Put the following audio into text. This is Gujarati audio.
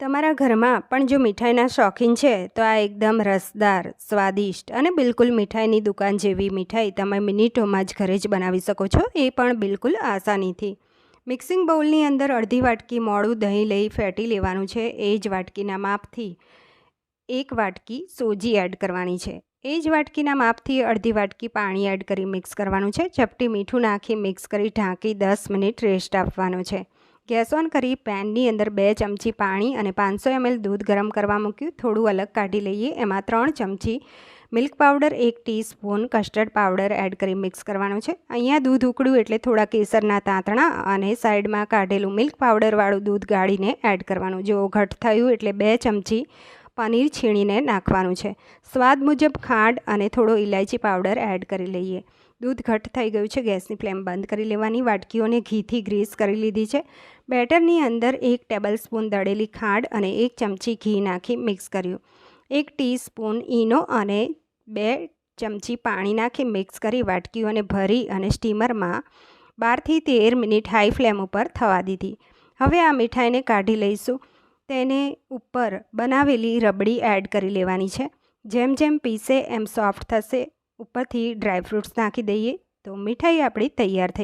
તમારા ઘરમાં પણ જો મીઠાઈના શોખીન છે તો આ એકદમ રસદાર, સ્વાદિષ્ટ અને બિલકુલ મીઠાઈની દુકાન જેવી મીઠાઈ તમે મિનિટોમાં જ ઘરે જ બનાવી શકો છો, એ પણ બિલકુલ આસાનીથી. મિક્સિંગ બાઉલની અંદર અડધી વાટકી મોળું દહીં લઈ ફેટી લેવાનું છે. એ જ વાટકીના માપથી 1 વાટકી સોજી એડ કરવાની છે. એ જ વાટકીના માપથી અડધી વાટકી પાણી એડ કરી મિક્સ કરવાનું છે. ચપટી મીઠું નાખી મિક્સ કરી ઢાંકી 10 મિનિટ રેસ્ટ આપવાનો છે. ગેસ ઓન કરી પેનની અંદર 2 ચમચી પાણી અને 500 ml દૂધ ગરમ કરવા મૂક્યું. થોડું અલગ કાઢી લઈએ. એમાં 3 ચમચી milk powder, 1 teaspoon custard powder add કરી મિક્સ કરવાનું છે. અહીંયા દૂધ ઉકળ્યું એટલે થોડા કેસરના તાંતણા અને સાઈડમાં કાઢેલું મિલ્ક પાવડરવાળું દૂધ ગાળીને એડ કરવાનું. જો ઘટ થયું એટલે 2 ચમચી પનીર છીણીને નાખવાનું છે. સ્વાદ મુજબ ખાંડ અને થોડો ઇલાયચી પાવડર એડ કરી લઈએ. દૂધ ઘટ થઈ ગયું છે. ગેસની ફ્લેમ બંધ કરી લેવાની. વાટકીઓને ઘીથી ગ્રીસ કરી લીધી છે. બેટરની અંદર 1 ટેબલસ્પૂન દળેલી ખાંડ અને 1 ચમચી ઘી નાખી મિક્સ કર્યું. 1 ટીસ્પૂન ઈનો અને 2 ચમચી પાણી નાખી મિક્સ કરી વાટકીઓને ભરી અને સ્ટીમરમાં 12થી 13 મિનિટ હાઈ ફ્લેમ ઉપર થવા દીધી. હવે આ મીઠાઈને કાઢી લઈશું. તેને ઉપર બનાવેલી રબડી એડ કરી લેવાની છે. જેમ જેમ પીસે એમ સોફ્ટ થશે. ઉપરથી ડ્રાયફ્રૂટ્સ નાખી દઈએ તો મીઠાઈ આપણી તૈયાર થઈ.